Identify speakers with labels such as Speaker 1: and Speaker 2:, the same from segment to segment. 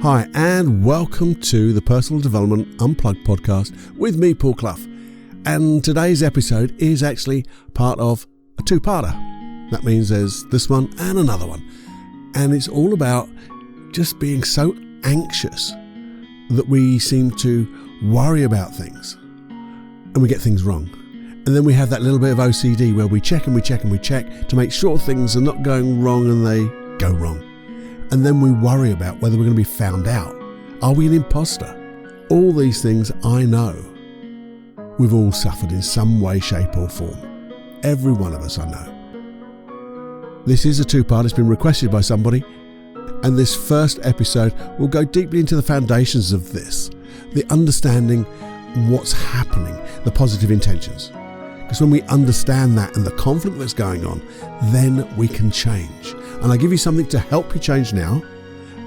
Speaker 1: Hi, and welcome to the Personal Development Unplugged podcast with me, Paul Clough. And today's episode is actually part of a two-parter. That means there's this one and another one. And it's all about just being so anxious that we seem to worry about things and we get things wrong. And then we have that little bit of OCD where we check and we check and we check to make sure things are not going wrong and they go wrong. And then we worry about whether we're going to be found out. Are we an imposter? All these things I know we've all suffered in some way, shape or form. Every one of us I know. This is a two-part. It's been requested by somebody. And this first episode will go deeply into the foundations of this. The understanding what's happening, the positive intentions. Because when we understand that and the conflict that's going on, then we can change. And I give you something to help you change now.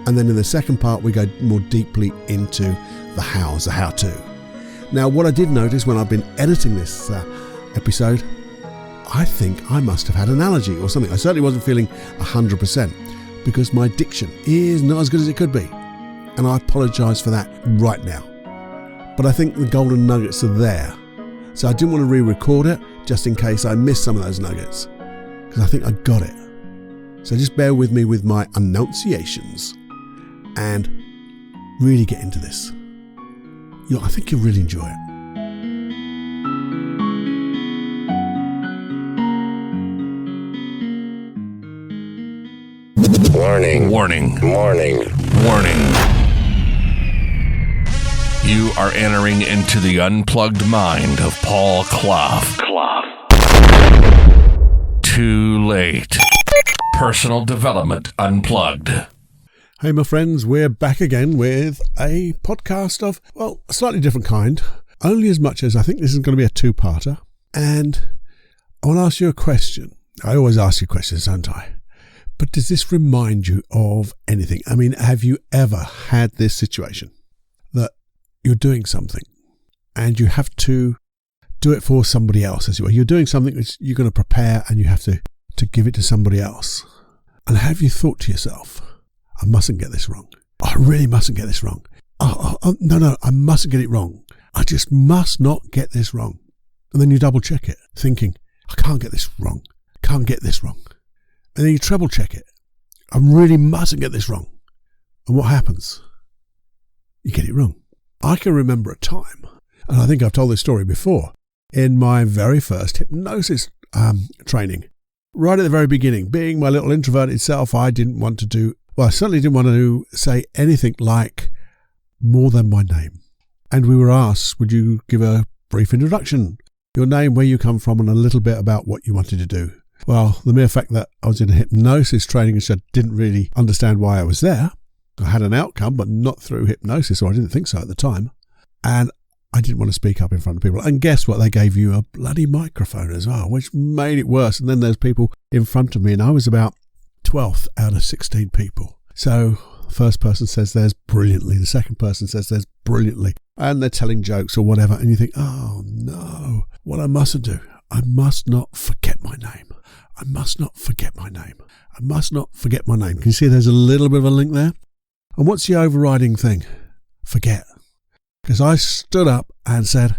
Speaker 1: And then in the second part, we go more deeply into the hows, the how-to. Now, what I did notice when I've been editing this episode, I think I must have had an allergy or something. I certainly wasn't feeling 100% because my diction is not as good as it could be. And I apologise for that right now. But I think the golden nuggets are there. So I didn't want to re-record it just in case I missed some of those nuggets. Because I think I got it. So just bear with me with my enunciations and really get into this. I think you'll really enjoy it.
Speaker 2: Warning.
Speaker 3: Warning.
Speaker 2: Warning.
Speaker 3: Warning. You are entering into the unplugged mind of Paul Clough. Too late. Personal Development Unplugged.
Speaker 1: Hey my friends, we're back again with a podcast of, well, a slightly different kind. Only as much as I think this is going to be a two-parter. And I want to ask you a question. I always ask you questions, don't I? But does this remind you of anything? I mean, have you ever had this situation that you're doing something and you have to do it for somebody else as you are? You're doing something which you're going to prepare and you have to give it to somebody else. And have you thought to yourself, I mustn't get this wrong. I really mustn't get this wrong. No, I mustn't get it wrong. I just must not get this wrong. And then you double check it, thinking, I can't get this wrong. Can't get this wrong. And then you treble check it. I really mustn't get this wrong. And what happens? You get it wrong. I can remember a time, and I think I've told this story before, in my very first hypnosis training. Right at the very beginning, being my little introverted self, I certainly didn't want to say anything like more than my name. And we were asked, would you give a brief introduction? Your name, where you come from, and a little bit about what you wanted to do. Well, the mere fact that I was in a hypnosis training, which I didn't really understand why I was there. I had an outcome, but not through hypnosis, or I didn't think so at the time. And I didn't want to speak up in front of people. And guess what? They gave you a bloody microphone as well, which made it worse. And then there's people in front of me, and I was about 12th out of 16 people. So the first person says theirs brilliantly. The second person says theirs brilliantly. And they're telling jokes or whatever. And you think, oh no, what I mustn't do. I must not forget my name. I must not forget my name. I must not forget my name. Can you see there's a little bit of a link there? And what's the overriding thing? Forget. Because I stood up and said,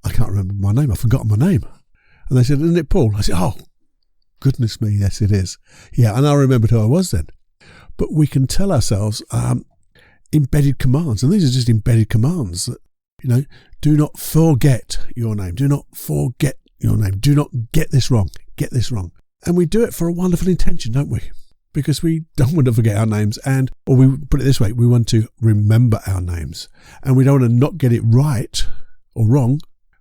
Speaker 1: I can't remember my name. I've forgotten my name. And they said, isn't it Paul? I said, oh, goodness me, yes it is. Yeah, and I remembered who I was then. But we can tell ourselves embedded commands. And these are just embedded commands that, do not forget your name. Do not forget your name. Do not get this wrong. Get this wrong. And we do it for a wonderful intention, don't we? Because we don't want to forget our names, or we put it this way, we want to remember our names. And we don't want to not get it right or wrong,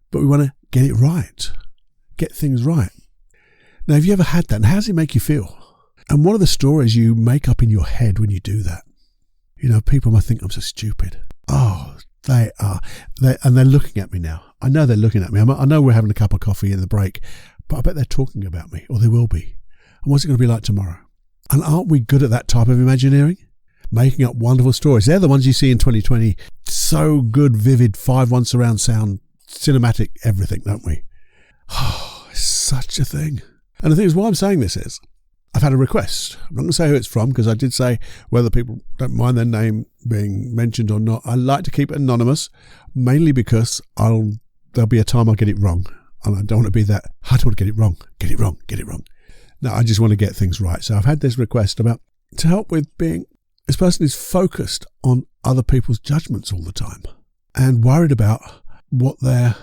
Speaker 1: but we want to get it right. Get things right. Now, have you ever had that? And how does it make you feel? And what are the stories you make up in your head when you do that? People might think I'm so stupid. Oh, they are. And they're looking at me now. I know they're looking at me. I know we're having a cup of coffee in the break, but I bet they're talking about me, or they will be. And what's it going to be like tomorrow? And aren't we good at that type of imagineering? Making up wonderful stories. They're the ones you see in 2020. So good, vivid, 5.1 surround sound, cinematic, everything, don't we? Oh, it's such a thing. And the thing is, why I'm saying this is, I I've had a request. I'm not going to say who it's from because I did say whether people don't mind their name being mentioned or not. I like to keep it anonymous, mainly because there'll be a time I'll get it wrong. And I don't want to be that, I don't want to get it wrong. No, I just want to get things right. So I've had this request to help with this person is focused on other people's judgments all the time and worried about what they're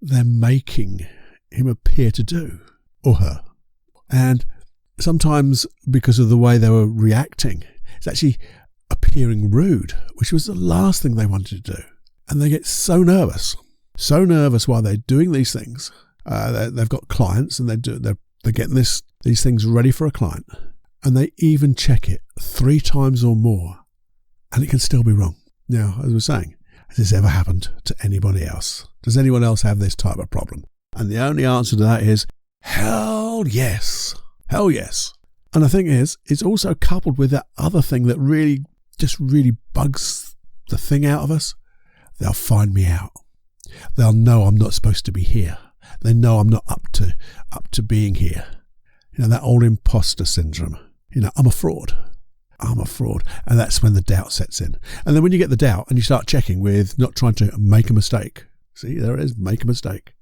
Speaker 1: making him appear to do, or her. And sometimes because of the way they were reacting, it's actually appearing rude, which was the last thing they wanted to do. And they get so nervous while they're doing these things. They've got clients and they're getting these things ready for a client, and they even check it 3 times or more, and it can still be wrong. Now, as I was saying, has this ever happened to anybody else? Does anyone else have this type of problem? And the only answer to that is hell yes. Hell yes. And the thing is, it's also coupled with that other thing that really bugs the thing out of us. They'll find me out. They'll know I'm not supposed to be here. They know I'm not up to being here. That old imposter syndrome. I'm a fraud. And that's when the doubt sets in. And then when you get the doubt and you start checking with not trying to make a mistake. See, there it is, make a mistake.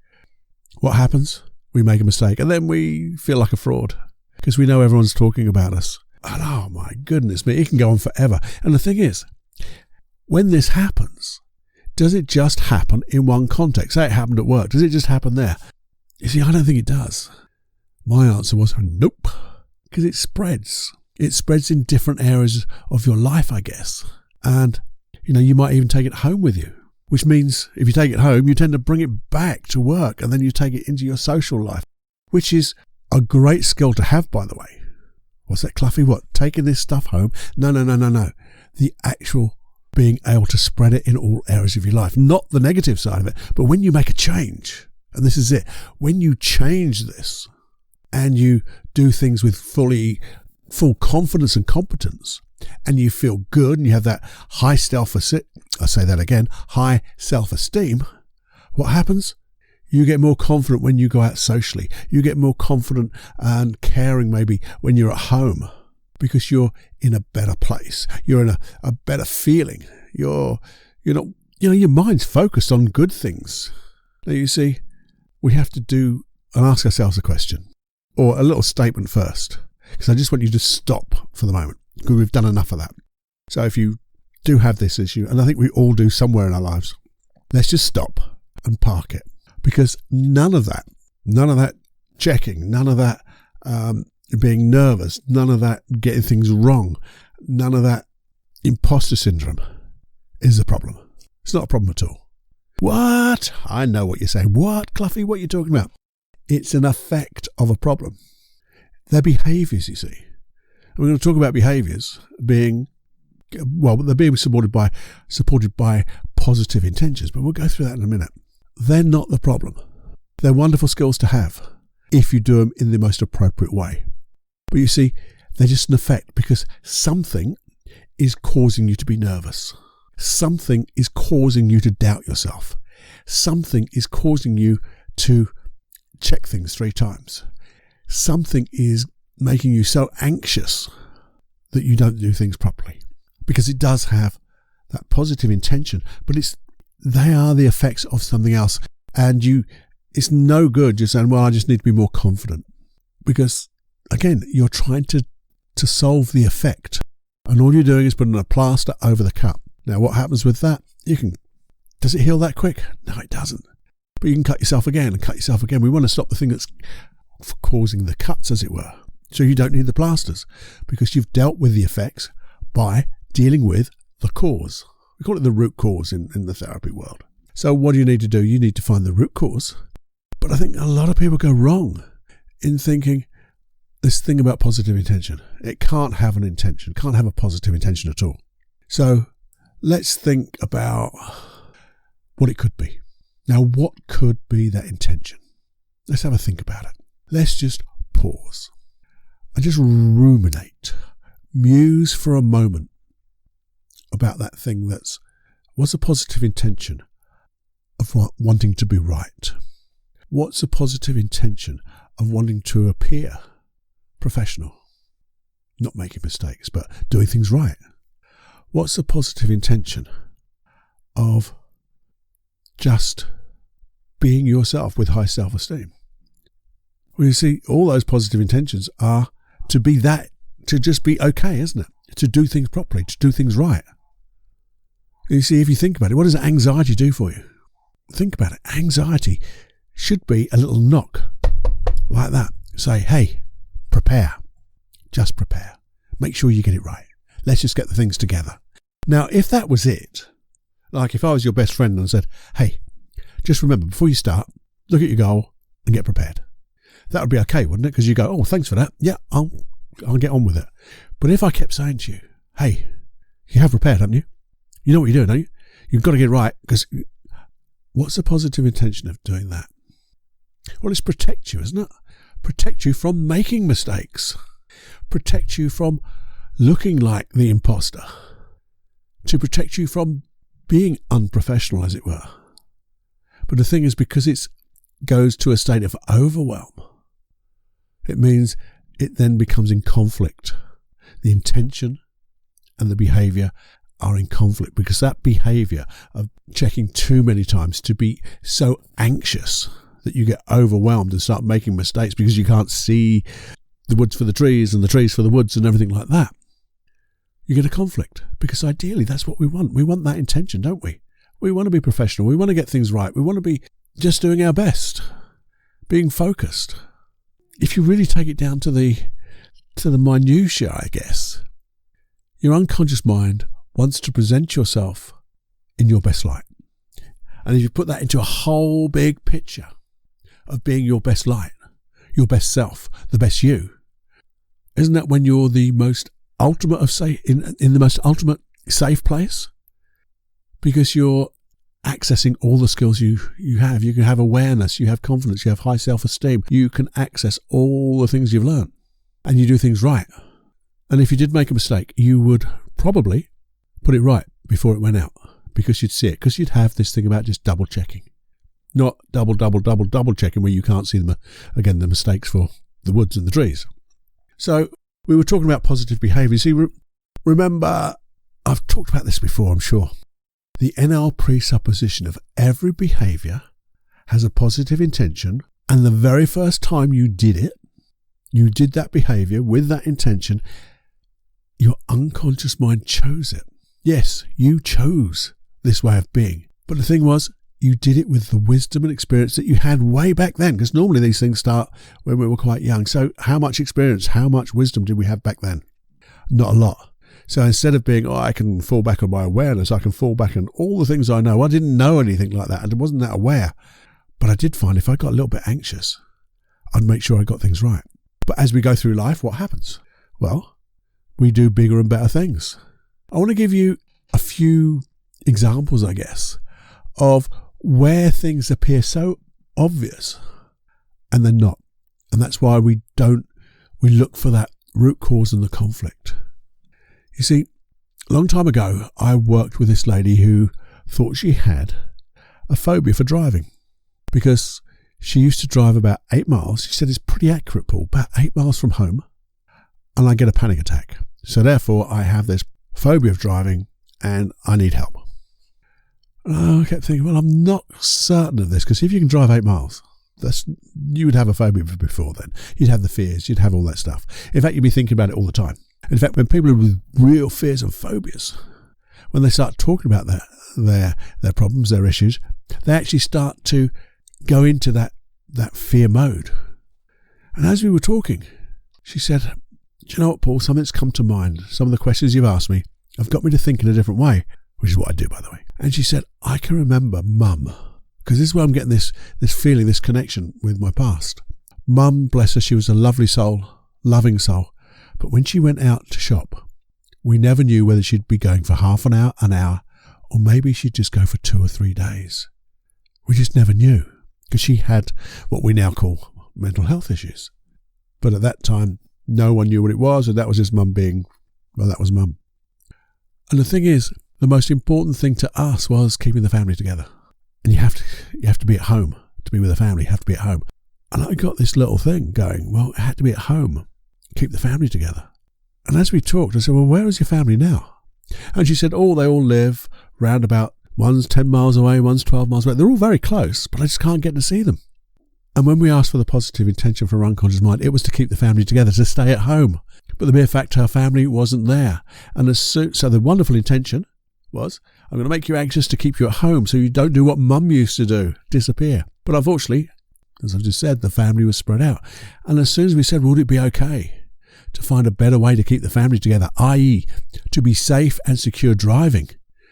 Speaker 1: What happens? We make a mistake and then we feel like a fraud because we know everyone's talking about us. And oh my goodness me, it can go on forever. And the thing is, when this happens, does it just happen in one context? Say it happened at work. Does it just happen there? You see, I don't think it does. My answer was nope, because it spreads. It spreads in different areas of your life, I guess. And, you might even take it home with you, which means if you take it home, you tend to bring it back to work and then you take it into your social life, which is a great skill to have, by the way. What's that, Cluffy? What? Taking this stuff home? No. The actual being able to spread it in all areas of your life, not the negative side of it, but when you make a change, and this is it, when you change this and you do things with full confidence and competence, and you feel good and you have that high self-esteem, what happens? You get more confident when you go out socially. You get more confident and caring maybe when you're at home because you're in a better place. You're in a better feeling. Your mind's focused on good things. Now you see, we have to do and ask ourselves a question or a little statement first, because I just want you to stop for the moment because we've done enough of that. So if you do have this issue, and I think we all do somewhere in our lives, let's just stop and park it. Because none of that checking, none of that being nervous, none of that getting things wrong, none of that imposter syndrome is a problem. It's not a problem at all. What? I know what you're saying. What, Cluffy? What are you talking about? It's an effect of a problem. They're behaviours, you see. And we're going to talk about behaviours being, they're being supported by positive intentions, but we'll go through that in a minute. They're not the problem. They're wonderful skills to have if you do them in the most appropriate way. But you see, they're just an effect because something is causing you to be nervous. Something is causing you to doubt yourself. Something is causing you to check things 3 times. Something is making you so anxious that you don't do things properly. Because it does have that positive intention, but they are the effects of something else. And it's no good just saying, well, I just need to be more confident. Because, again, you're trying to solve the effect. And all you're doing is putting a plaster over the cut. Now, what happens with that? Does it heal that quick? No, it doesn't. But you can cut yourself again and cut yourself again. We want to stop the thing that's causing the cuts, as it were. So you don't need the plasters because you've dealt with the effects by dealing with the cause. We call it the root cause in the therapy world. So what do you need to do? You need to find the root cause. But I think a lot of people go wrong in thinking this thing about positive intention. It can't have an intention, can't have a positive intention at all. So let's think about what it could be. Now, what could be that intention? Let's have a think about it. Let's just pause and just ruminate, muse for a moment about that thing what's a positive intention of wanting to be right? What's a positive intention of wanting to appear professional? not making mistakes, but doing things right. What's the positive intention of just being yourself with high self-esteem? Well, you see, all those positive intentions are to be that, to just be okay, isn't it? To do things properly, to do things right. You see, if you think about it, what does anxiety do for you? Think about it. Anxiety should be a little knock like that. Say, hey, prepare. Just prepare. Make sure you get it right. Let's just get the things together. Now, if that was it, like if I was your best friend and said, hey, just remember, before you start, look at your goal and get prepared. That would be okay, wouldn't it? Because you go, oh, thanks for that. Yeah, I'll get on with it. But if I kept saying to you, hey, you have prepared, haven't you? You know what you're doing, don't you? You've got to get it right, because what's the positive intention of doing that? Well, it's protect you, isn't it? Protect you from making mistakes. Protect you from looking like the imposter. To protect you from being unprofessional, as it were. But the thing is, because it goes to a state of overwhelm, it means it then becomes in conflict. The intention and the behaviour are in conflict, because that behaviour of checking too many times, to be so anxious that you get overwhelmed and start making mistakes because you can't see the woods for the trees and the trees for the woods and everything like that. You get a conflict, because ideally that's what we want. We want that intention, don't we? We want to be professional. We want to get things right. We want to be just doing our best, being focused. If you really take it down to the minutiae, I guess, your unconscious mind wants to present yourself in your best light. And if you put that into a whole big picture of being your best light, your best self, the best you, isn't that when you're the most ultimate of in the most ultimate safe place? Because you're accessing all the skills you have. You can have awareness, you have confidence, you have high self-esteem. You can access all the things you've learned, and you do things right. And if you did make a mistake, you would probably put it right before it went out, because you'd see it, because you'd have this thing about just double checking. Not double checking where you can't see them, again, the mistakes for the woods and the trees. So we were talking about positive behaviour. See, remember, I've talked about this before, I'm sure. The NL presupposition of every behaviour has a positive intention, and the very first time you did it, you did that behaviour with that intention, your unconscious mind chose it. Yes, you chose this way of being. But the thing was, you did it with the wisdom and experience that you had way back then, because normally these things start when we were quite young. So how much experience, how much wisdom did we have back then? Not a lot. So instead of being, I can fall back on my awareness, I can fall back on all the things I know. I didn't know anything like that. I wasn't that aware. But I did find if I got a little bit anxious, I'd make sure I got things right. But as we go through life, what happens? Well, we do bigger and better things. I want to give you a few examples, I guess, of where things appear so obvious and they're not. And that's why we look for that root cause and the conflict. You see, a long time ago, I worked with this lady who thought she had a phobia for driving, because she used to drive about 8 miles. She said it's pretty accurate, Paul, about 8 miles from home, and I get a panic attack. So therefore, I have this phobia of driving and I need help. And I kept thinking, well, I'm not certain of this, because if you can drive 8 miles, you would have a phobia before then. You'd have the fears, you'd have all that stuff. In fact, you'd be thinking about it all the time. In fact, when people are with real fears and phobias, when they start talking about their problems, their issues, they actually start to go into that fear mode. And as we were talking, she said, do you know what, Paul, something's come to mind. Some of the questions you've asked me have got me to think in a different way, which is what I do, by the way. And she said, I can remember Mum, because this is where I'm getting this feeling, this connection with my past. Mum, bless her, she was a lovely soul, loving soul. But when she went out to shop, we never knew whether she'd be going for half an hour, or maybe she'd just go for 2 or 3 days. We just never knew, because she had what we now call mental health issues. But at that time, no one knew what it was, and that was just Mum being, well, that was Mum. And the thing is, the most important thing to us was keeping the family together. And you have to be at home to be with the family. You have to be at home. And I got this little thing going, well, it had to be at home, keep the family together. And as we talked, I said, well, where is your family now? And she said, oh, they all live round about, one's 10 miles away, one's 12 miles away. They're all very close, but I just can't get to see them. And when we asked for the positive intention from her unconscious mind, it was to keep the family together, to stay at home. But the mere fact her family wasn't there. And so the wonderful intention was, I'm going to make you anxious to keep you at home so you don't do what mum used to do, disappear. But unfortunately, as I've just said, the family was spread out. And as soon as we said, would it be okay to find a better way to keep the family together, i.e. to be safe and secure driving,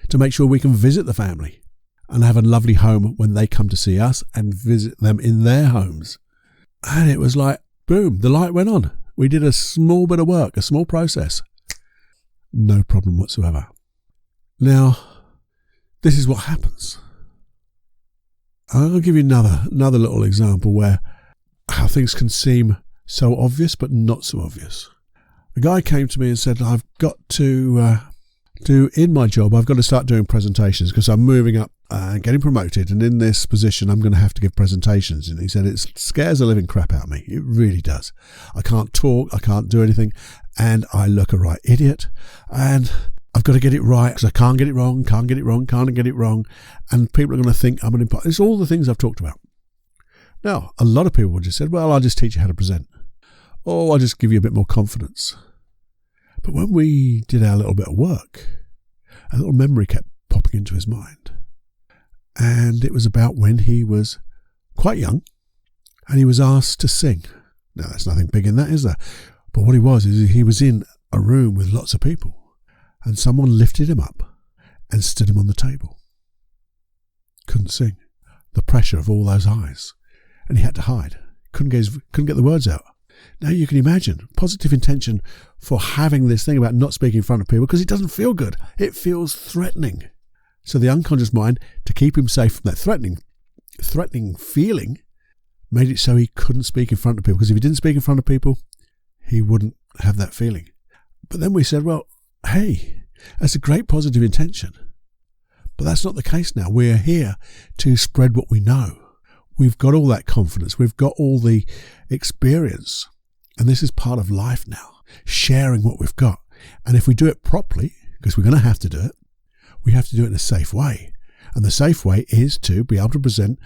Speaker 1: to make sure we can visit the family and have a lovely home when they come to see us and visit them in their homes. And it was like, boom, the light went on. We did a small bit of work, a small process. No problem whatsoever. Now, this is what happens. I'll give you another little example where how things can seem so obvious but not so obvious. A guy came to me and said, I've got to in my job, I've got to start doing presentations because I'm moving up and getting promoted, and in this position I'm going to have to give presentations. And he said, it scares the living crap out of me. It really does. I can't talk, I can't do anything, and I look a right idiot, and I've got to get it right because I can't get it wrong, can't get it wrong, and people are going to think I'm an imposter. It's all the things I've talked about. Now, a lot of people would just said, well, I'll just teach you how to present, or I'll just give you a bit more confidence. But when we did our little bit of work, a little memory kept popping into his mind. And it was about when he was quite young and he was asked to sing. Now, there's nothing big in that, is there? But what he was is he was in a room with lots of people and someone lifted him up and stood him on the table. Couldn't sing. The pressure of all those eyes. And he had to hide. Couldn't get the words out. Now you can imagine positive intention for having this thing about not speaking in front of people because it doesn't feel good. It feels threatening. So the unconscious mind, to keep him safe from that threatening feeling, made it so he couldn't speak in front of people, because if he didn't speak in front of people, he wouldn't have that feeling. But then we said, well, hey, that's a great positive intention. But that's not the case now. We're here to spread what we know. We've got all that confidence. We've got all the experience. And this is part of life now, sharing what we've got. And if we do it properly, because we're going to have to do it, we have to do it in a safe way. And the safe way is to be able to present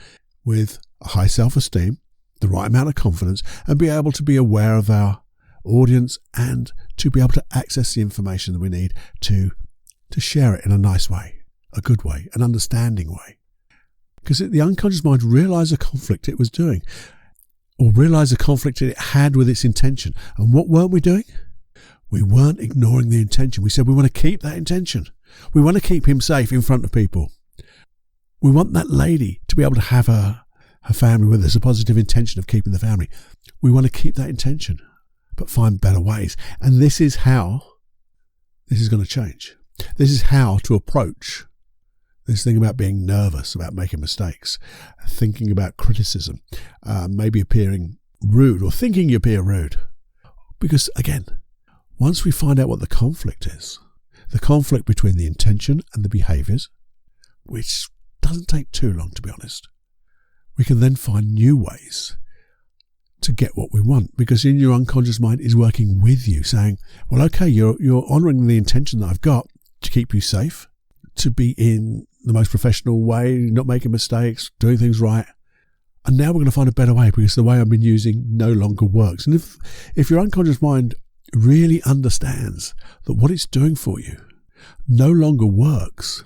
Speaker 1: with a high self-esteem, the right amount of confidence, and be able to be aware of our audience and to be able to access the information that we need to share it in a nice way, a good way, an understanding way. Because the unconscious mind realised the conflict it was doing, or realised the conflict it had with its intention. And what weren't we doing? We weren't ignoring the intention. We said we want to keep that intention. We want to keep him safe in front of people. We want that lady to be able to have her family with us, a positive intention of keeping the family. We want to keep that intention, but find better ways. And this is how this is going to change. This is how to approach this thing about being nervous, about making mistakes, thinking about criticism, maybe appearing rude or thinking you appear rude. Because again, once we find out what the conflict is, the conflict between the intention and the behaviours, which doesn't take too long to be honest, we can then find new ways to get what we want, because in your unconscious mind is working with you, saying, well, okay, you're honouring the intention that I've got to keep you safe, to be in the most professional way, not making mistakes, doing things right. And now we're going to find a better way, because the way I've been using no longer works. And if your unconscious mind really understands that what it's doing for you no longer works,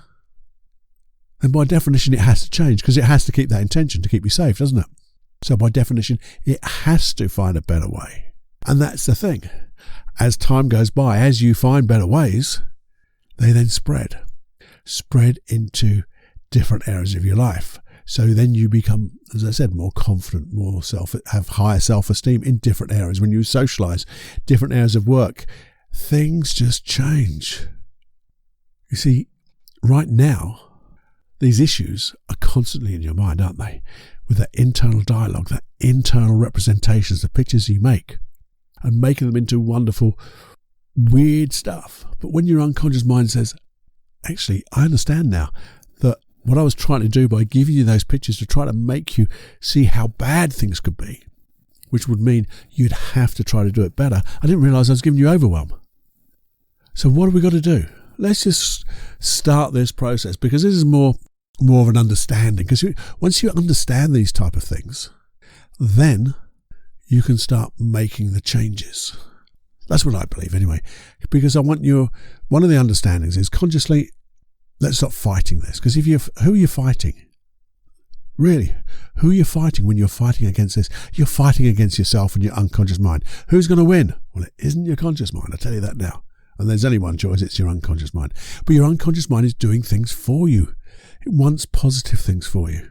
Speaker 1: then by definition it has to change, because it has to keep that intention to keep you safe, doesn't it? So by definition, it has to find a better way. And that's the thing. As time goes by, as you find better ways, they then spread into different areas of your life. So then you become, as I said, more confident, have higher self-esteem in different areas. When you socialise, different areas of work, things just change. You see, right now, these issues are constantly in your mind, aren't they? With that internal dialogue, that internal representations, the pictures you make, and making them into wonderful, weird stuff. But when your unconscious mind says, actually, I understand now that what I was trying to do by giving you those pictures to try to make you see how bad things could be, which would mean you'd have to try to do it better. I didn't realise I was giving you overwhelm. So what have we got to do? Let's just start this process, because this is more of an understanding. Because once you understand these type of things, then you can start making the changes. That's what I believe anyway. Because I want one of the understandings is consciously, let's stop fighting this. Because who are you fighting? Really, who are you fighting when you're fighting against this? You're fighting against yourself and your unconscious mind. Who's going to win? Well, it isn't your conscious mind, I'll tell you that now. And there's only one choice, it's your unconscious mind. But your unconscious mind is doing things for you. It wants positive things for you.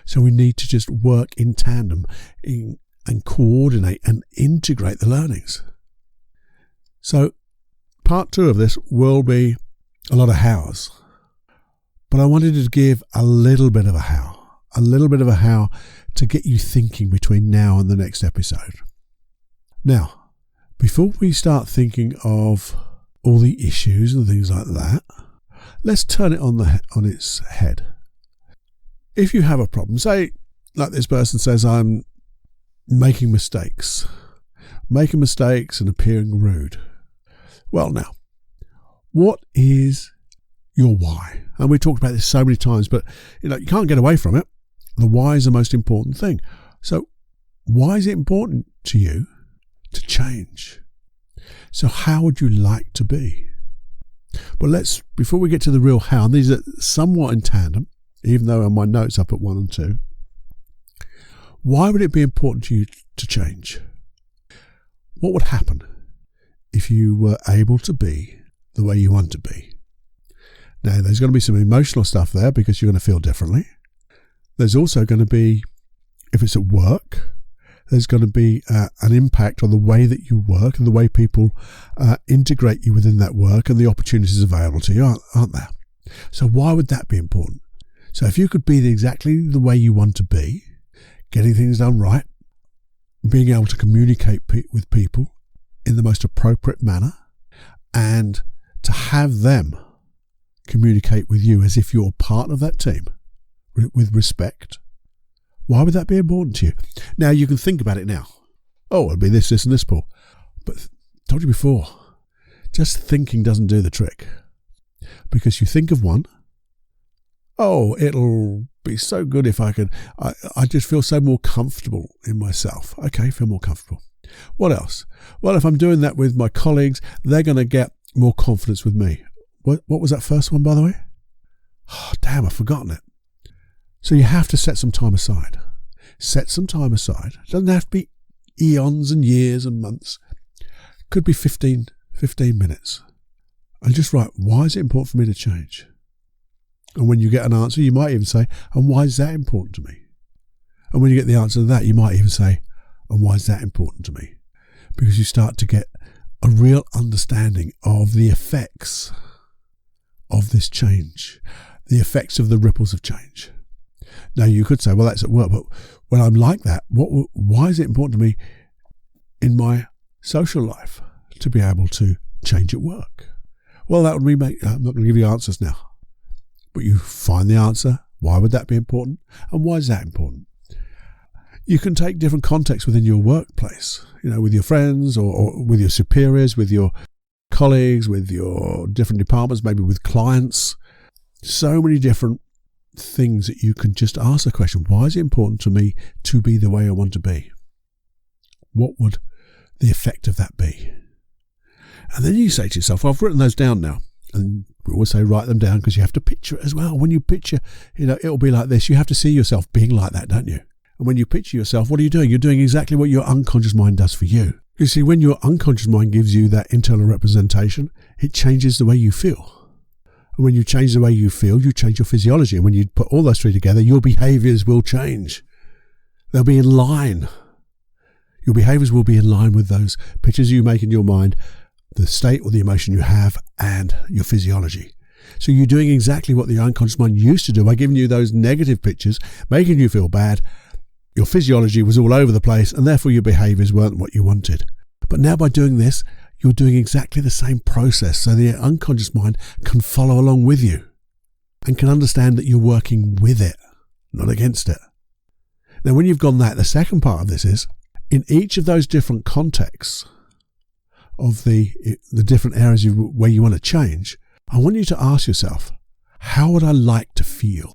Speaker 1: So we need to just work in tandem and coordinate and integrate the learnings. So part 2 of this will be a lot of hows. But I wanted to give a little bit of a how to get you thinking between now and the next episode. Now, before we start thinking of all the issues and things like that, let's turn it on its head. If you have a problem, say, like this person says, I'm making mistakes and appearing rude. Well, now, what is your why? And we talked about this so many times, but you can't get away from it. The why is the most important thing. So why is it important to you to change? So how would you like to be? But before we get to the real how, and these are somewhat in tandem, even though on my notes I put 1 and 2, why would it be important to you to change? What would happen if you were able to be the way you want to be? Now, there's going to be some emotional stuff there because you're going to feel differently. There's also going to be, if it's at work, there's going to be an impact on the way that you work and the way people integrate you within that work and the opportunities available to you, aren't there? So why would that be important? So if you could be exactly the way you want to be, getting things done right, being able to communicate with people in the most appropriate manner, and to have them communicate with you as if you're part of that team with respect, why would that be important to you? Now, you can think about it now. Oh, it'll be this, and this, Paul. But I told you before, just thinking doesn't do the trick. Because you think of one, oh, it'll be so good if I just feel so more comfortable in myself. Okay, feel more comfortable. What else? Well, if I'm doing that with my colleagues, they're going to get more confidence with me. What was that first one, by the way? Oh, damn, I've forgotten it. So you have to set some time aside. Set some time aside. It doesn't have to be eons and years and months. It could be 15 minutes. And just write, why is it important for me to change? And when you get an answer, you might even say, and why is that important to me? And when you get the answer to that, you might even say, and why is that important to me? Because you start to get a real understanding of the effects of this change, the effects of the ripples of change. Now, you could say, well, that's at work, but when I'm like that, why is it important to me in my social life to be able to change at work? Well, that would be, I'm not going to give you answers now, but you find the answer. Why would that be important? And why is that important? You can take different contexts within your workplace, with your friends or with your superiors, with your colleagues, with your different departments, maybe with clients. So many different things that you can just ask the question, why is it important to me to be the way I want to be? What would the effect of that be? And then you say to yourself, well, I've written those down now. And we always say write them down because you have to picture it as well. When you picture, it'll be like this. You have to see yourself being like that, don't you? And when you picture yourself, what are you doing? You're doing exactly what your unconscious mind does for you. You see, when your unconscious mind gives you that internal representation, it changes the way you feel. And when you change the way you feel, you change your physiology. And when you put all those three together, your behaviors will change. They'll be in line. Your behaviors will be in line with those pictures you make in your mind, the state or the emotion you have, and your physiology. So you're doing exactly what the unconscious mind used to do by giving you those negative pictures, making you feel bad. Your physiology was all over the place, and therefore your behaviors weren't what you wanted. But now by doing this, you're doing exactly the same process, so the unconscious mind can follow along with you and can understand that you're working with it, not against it. Now, when you've gone that, the second part of this is, in each of those different contexts of the different areas where you want to change, I want you to ask yourself, how would I like to feel?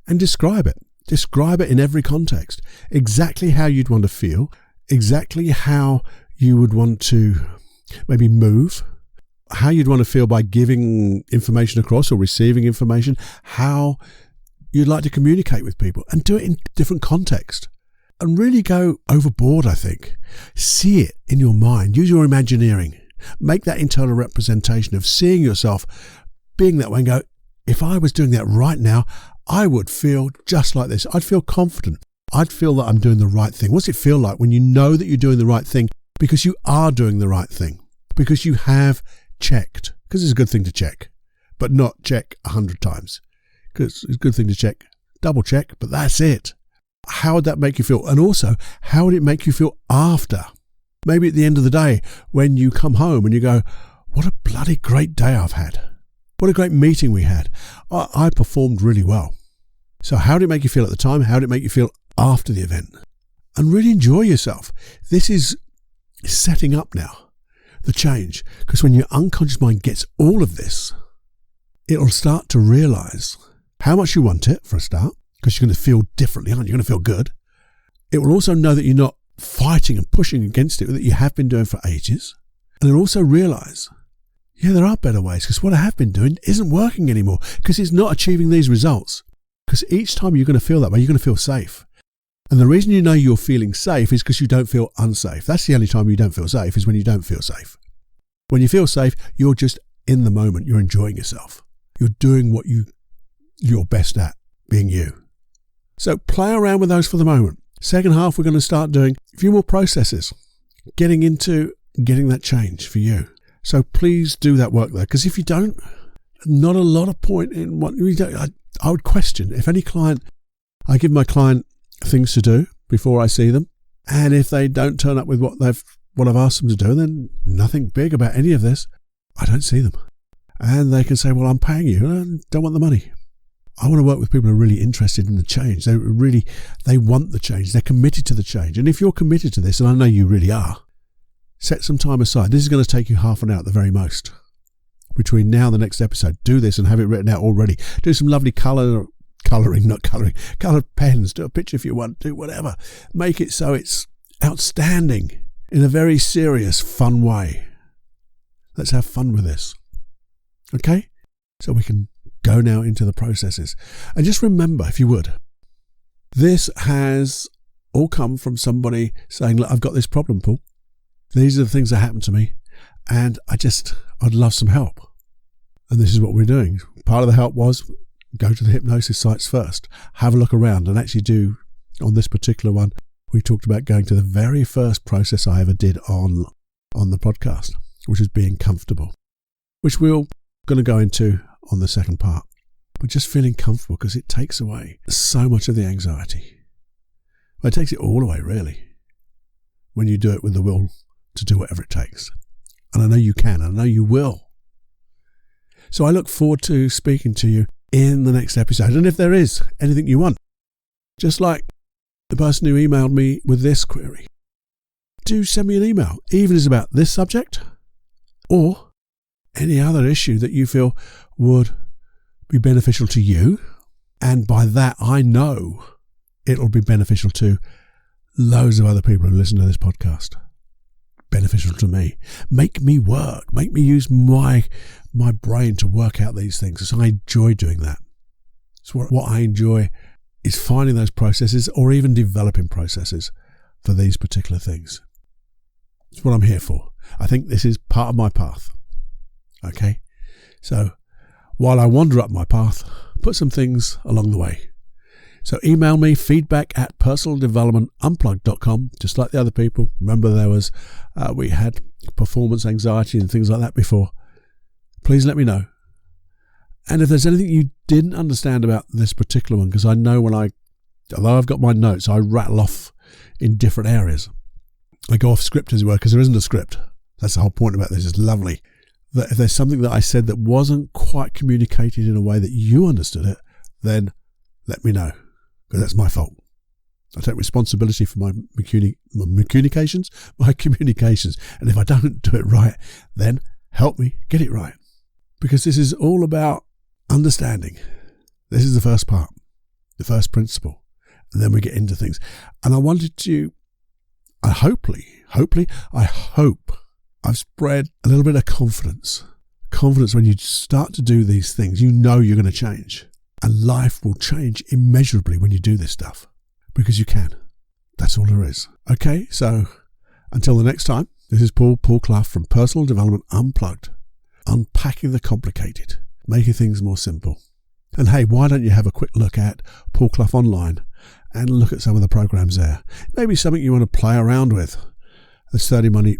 Speaker 1: And describe it. Describe it in every context. Exactly how you'd want to feel, exactly how you would want to maybe move, how you'd want to feel by giving information across or receiving information, how you'd like to communicate with people, and do it in different context. And really go overboard, I think. See it in your mind. Use your imagineering. Make that internal representation of seeing yourself being that way and go, if I was doing that right now, I would feel just like this. I'd feel confident. I'd feel that I'm doing the right thing. What's it feel like when you know that you're doing the right thing because you are doing the right thing? Because you have checked. Because it's a good thing to check, but not check 100 times. Because it's a good thing to check, double check, but that's it. How would that make you feel? And also, how would it make you feel after? Maybe at the end of the day, when you come home and you go, what a bloody great day I've had. What a great meeting we had. I performed really well. So how did it make you feel at the time? How did it make you feel after the event? And really enjoy yourself. This is setting up now, the change. Because when your unconscious mind gets all of this, it'll start to realize how much you want it for a start. Because you're going to feel differently, aren't you? You're going to feel good. It will also know that you're not fighting and pushing against it, that you have been doing for ages. And it'll also realize, yeah, there are better ways, because what I have been doing isn't working anymore, because it's not achieving these results. Because each time you're going to feel that way, you're going to feel safe. And the reason you know you're feeling safe is because you don't feel unsafe. That's the only time you don't feel safe, is when you don't feel safe. When you feel safe, you're just in the moment. You're enjoying yourself. You're doing what you're best at, being you. So play around with those for the moment. Second half, we're going to start doing a few more processes, getting into getting that change for you. So please do that work there, because if you don't, not a lot of point in what we do. I would question if any client, I give my client things to do before I see them, and if they don't turn up with what I've asked them to do, then nothing big about any of this, I don't see them. And they can say, well, I'm paying you, and I don't want the money. I want to work with people who are really interested in the change. They want the change. They're committed to the change. And if you're committed to this, and I know you really are, set some time aside. This is going to take you half an hour at the very most. Between now and the next episode, do this and have it written out already. Do some lovely coloured pens. Do a picture if you want. Do whatever. Make it so it's outstanding in a very serious, fun way. Let's have fun with this. Okay? So we can go now into the processes. And just remember, if you would, this has all come from somebody saying, look, I've got this problem, Paul. These are the things that happened to me, and I'd love some help. And this is what we're doing. Part of the help was go to the hypnosis sites first, have a look around, and actually do, on this particular one, we talked about going to the very first process I ever did on the podcast, which is being comfortable, which we're going to go into on the second part. But just feeling comfortable, because it takes away so much of the anxiety. Well, it takes it all away, really, when you do it with the will to do whatever it takes. And I know you can, and I know you will. So I look forward to speaking to you in the next episode. And if there is anything you want, just like the person who emailed me with this query, do send me an email, even if it's about this subject or any other issue that you feel would be beneficial to you. And by that, I know it'll be beneficial to loads of other people who listen to this podcast. Beneficial to me. Make me work. Make me use my brain to work out these things, because I enjoy doing that. So what I enjoy is finding those processes, or even developing processes for these particular things. It's what I'm here for. I think this is part of my path. Okay? So while I wander up my path, put some things along the way. So email me, feedback@personaldevelopmentunplugged.com, just like the other people. Remember, we had performance anxiety and things like that before. Please let me know. And if there's anything you didn't understand about this particular one, because I know although I've got my notes, I rattle off in different areas. I go off script, as it were, because there isn't a script. That's the whole point about this. It's lovely that if there's something that I said that wasn't quite communicated in a way that you understood it, then let me know, because that's my fault. I take responsibility for my communications. And if I don't do it right, then help me get it right. Because this is all about understanding. This is the first part, the first principle. And then we get into things. And I wanted to, I hope I've spread a little bit of confidence. Confidence when you start to do these things, you know you're going to change. And life will change immeasurably when you do this stuff. Because you can. That's all there is. Okay, so until the next time, this is Paul Clough from Personal Development Unplugged. Unpacking the complicated, making things more simple. And hey, why don't you have a quick look at Paul Clough Online and look at some of the programs there. Maybe something you want to play around with. There's 30 money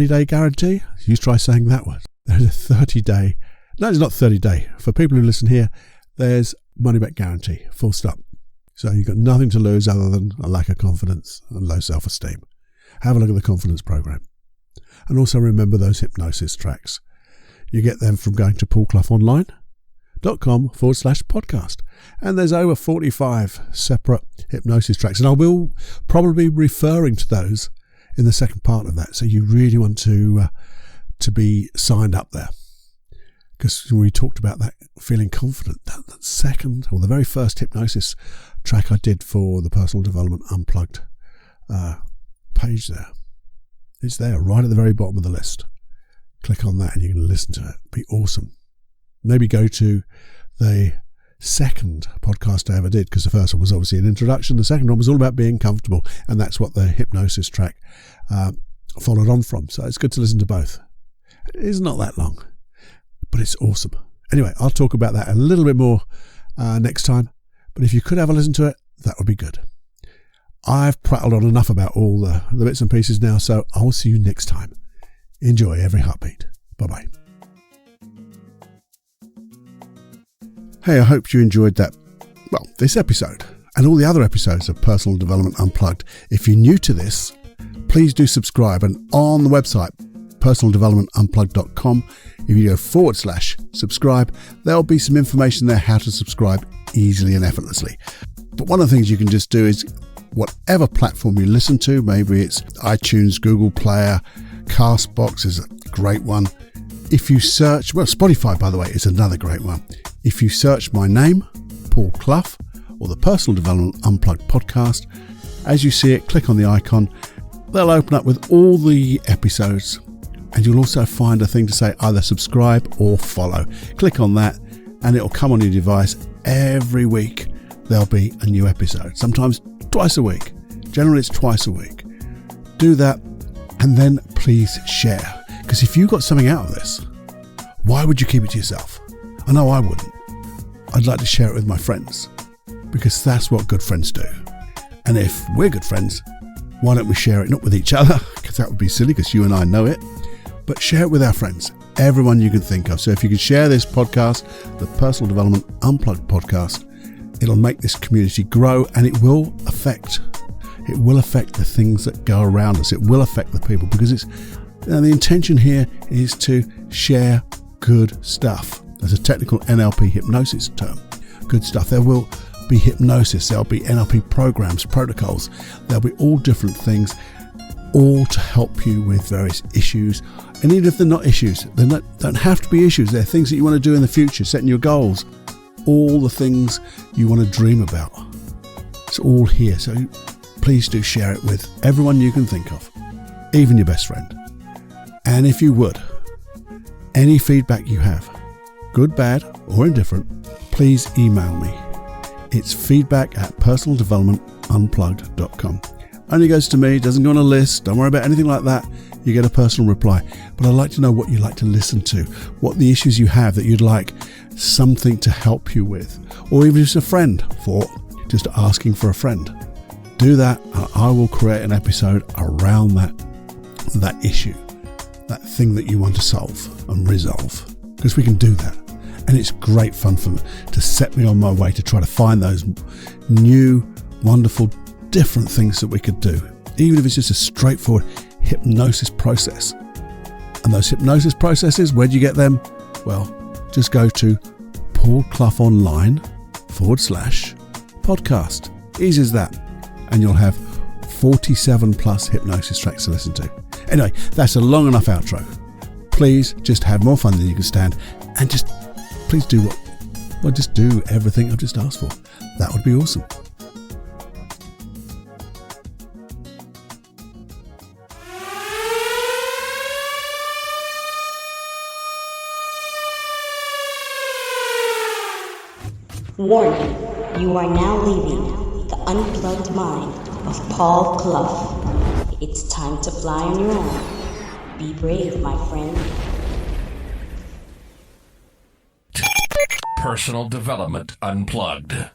Speaker 1: day guarantee. You try saying that one. There's a 30 day. No, it's not 30 day. For people who listen here, there's money back guarantee. Full stop. So you've got nothing to lose other than a lack of confidence and low self-esteem. Have a look at the confidence program. And also remember those hypnosis tracks. You get them from going to paulcloughonline.com/podcast. And there's over 45 separate hypnosis tracks. And I will probably be referring to those in the second part of that. So you really want to be signed up there. Because we talked about that feeling confident. That second, or the very first hypnosis track I did for the Personal Development Unplugged page there. It's there right at the very bottom of the list. Click on that and you can listen to it. It'd be awesome. Maybe go to the second podcast I ever did, because the first one was obviously an introduction. The second one was all about being comfortable, and that's what the hypnosis track followed on from. So it's good to listen to both. It's not that long, but it's awesome. Anyway, I'll talk about that a little bit more next time. But if you could have a listen to it, that would be good. I've prattled on enough about all the bits and pieces now, so I'll see you next time. Enjoy every heartbeat. Bye-bye. Hey, I hope you enjoyed this episode and all the other episodes of Personal Development Unplugged. If you're new to this, please do subscribe. And on the website, personaldevelopmentunplugged.com, if you go /subscribe, there'll be some information there how to subscribe easily and effortlessly. But one of the things you can just do is whatever platform you listen to, maybe it's iTunes, Google Player, Castbox is a great one. If you search, Spotify, by the way, is another great one. If you search my name, Paul Clough, or the Personal Development Unplugged podcast, as you see it, click on the icon. They'll open up with all the episodes, and you'll also find a thing to say either subscribe or follow. Click on that, and it'll come on your device every week. There'll be a new episode, sometimes twice a week. Generally, it's twice a week. Do that, and then please share. Because if you got something out of this, why would you keep it to yourself? I know I wouldn't. I'd like to share it with my friends, because that's what good friends do. And if we're good friends, why don't we share it not with each other, because that would be silly, because you and I know it, but share it with our friends, everyone you can think of. So if you could share this podcast, the Personal Development Unplugged podcast, it'll make this community grow, and it will affect the things that go around us. It will affect the people, because the intention here is to share good stuff. There's a technical NLP hypnosis term. Good stuff. There will be hypnosis. There'll be NLP programs, protocols. There'll be all different things, all to help you with various issues. And even if they're not issues, they don't have to be issues. They're things that you want to do in the future, setting your goals, all the things you want to dream about. It's all here. So please do share it with everyone you can think of, even your best friend. And if you would, any feedback you have, good, bad, or indifferent, please email me. It's feedback@personaldevelopmentunplugged.com. Only goes to me, doesn't go on a list. Don't worry about anything like that. You get a personal reply. But I'd like to know what you like to listen to, what the issues you have that you'd like something to help you with, or even just a friend for just asking for a friend. Do that, and I will create an episode around that issue. That thing that you want to solve and resolve, because we can do that. And it's great fun for me to set me on my way to try to find those new, wonderful, different things that we could do, even if it's just a straightforward hypnosis process. And those hypnosis processes, where do you get them? Well, just go to paulcloughonline.com/podcast. Easy as that. and you'll have 47 plus hypnosis tracks to listen to. Anyway, that's a long enough outro. Please just have more fun than you can stand, and just please do just do everything I've just asked for. That would be awesome.
Speaker 2: Warning, you are now leaving the unplugged mind of Paul Clough. It's time to fly on your own. Be brave, my friend.
Speaker 3: Personal Development Unplugged.